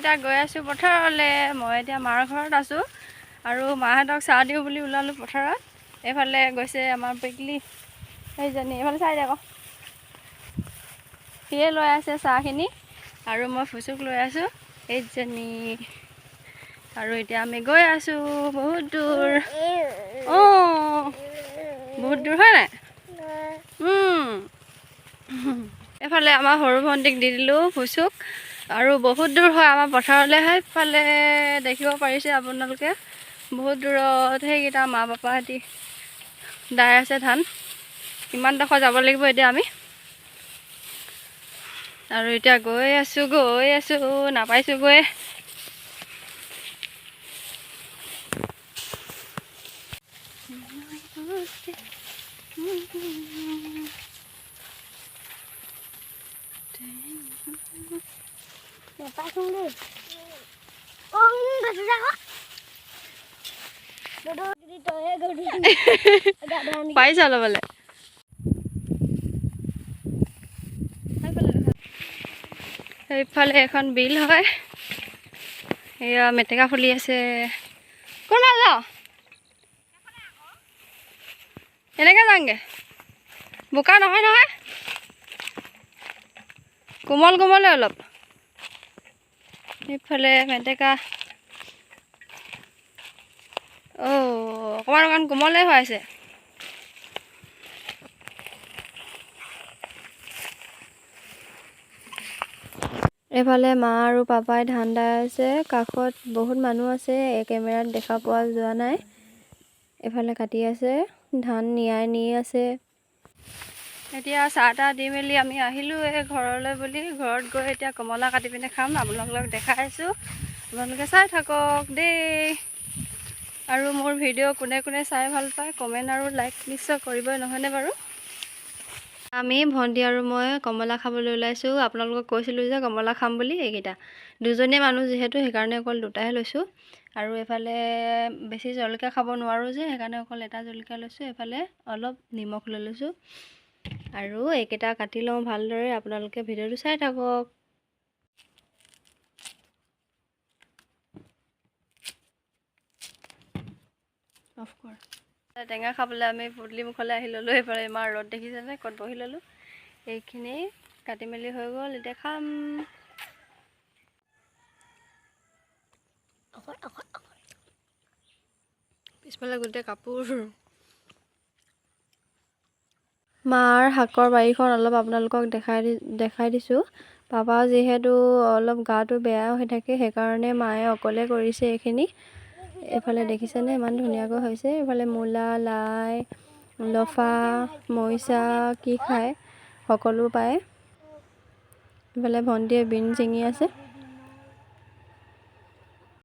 এইকেইটা গৈ আছোঁ পথাৰলৈ। মই এতিয়া মাৰ ঘৰত আছোঁ আৰু মাহঁতক চাহ দিওঁ বুলি ওলালোঁ পথাৰত। এইফালে গৈছে আমাৰ পেকলি সেইজনী, এইফালে চাই দে আকৌ, সিয়ে লৈ আছে চাহখিনি আৰু মই ফুচুক লৈ আছোঁ এইজনী। আৰু এতিয়া আমি গৈ আছোঁ বহুত দূৰ। অঁ বহুত দূৰ হয় নাই? এইফালে আমাৰ সৰু ভণ্টিক দি দিলোঁ ফুচুক আৰু বহুত দূৰ হয় আমাৰ পথাৰলৈ। সেইফালে দেখিব পাৰিছে আপোনালোকে বহুত দূৰত সেইকেইটা মা পাপাহঁতি দাই আছে ধান। ইমান ডোখৰ যাব লাগিব এতিয়া আমি। আৰু এতিয়া গৈ আছোঁ নাপাইছোঁগৈ। পাৰিছা ল'বলৈ? সেইফালে এখন বিল হয়, এয়া মেটেকা ফুলি আছে। কোন যাওঁ এনেকৈ যাওঁগৈ, বোকা নহয় নহয়, কোমল কোমলে অলপ। সেইফালে মেটেকা অকণমান কোমলে হৈ আছে। এইফালে মা আৰু পাপাই ধান দাই আছে। কাষত বহুত মানুহ আছে, এই কেমেৰাত দেখা পোৱা যোৱা নাই। এইফালে কাটি আছে, ধান নিয়াই নি আছে। এতিয়া চাহ তাহ দি মেলি আমি আহিলোঁ ঘৰলৈ বুলি। ঘৰত গৈ এতিয়া কমলা কাটি পিনে খাম, আপোনালোকক দেখাই আছোঁ, আপোনালোকে চাই থাকক দেই। আৰু মোৰ ভিডিঅ' কোনে কোনে চাই ভাল পায় কমেণ্ট আৰু লাইক নিশ্চয় কৰিবই, নহয়নে বাৰু? আমি ভণ্টি আৰু মই কমলা খাবলৈ ওলাইছোঁ। আপোনালোকক কৈছিলোঁ যে কমলা খাম বুলি। এইকেইটা দুজনীয়া মানুহ যিহেতু সেইকাৰণে অকল দুটাহে লৈছোঁ। আৰু এইফালে বেছি জলকীয়া খাব নোৱাৰোঁ যে সেইকাৰণে অকল এটা জলকীয়া লৈছোঁ। এইফালে অলপ নিমখ লৈ লৈছোঁ আৰু এইকেইটা কাটি লওঁ ভালদৰে। আপোনালোকে ভিডিঅ'টো চাই থাকক। অফ কৰ। টেঙা খাবলৈ আমি পদূলি মুখলৈ আহি ল'লোঁ। এইফালে ইমান ৰ'দ দেখিছেনে, ক'ত বহি ল'লোঁ। এইখিনি কাটি মেলি হৈ গ'ল, এতিয়া খাম। পিছফালে গোটেই কাপোৰ। মাৰ শাকৰ বাৰীখন অলপ আপোনালোকক দেখাই দিছোঁ। পাপা যিহেতু অলপ গাটো বেয়া হৈ থাকে, সেইকাৰণে মায়ে অকলে কৰিছে এইখিনি। এইফালে দেখিছেনে ইমান ধুনীয়াকৈ হৈছে। এইফালে মূলা, লাই, লফা, মৰিচা কি খায় সকলো পায়। এইফালে ভণ্টিয়ে বিন ছিঙি আছে।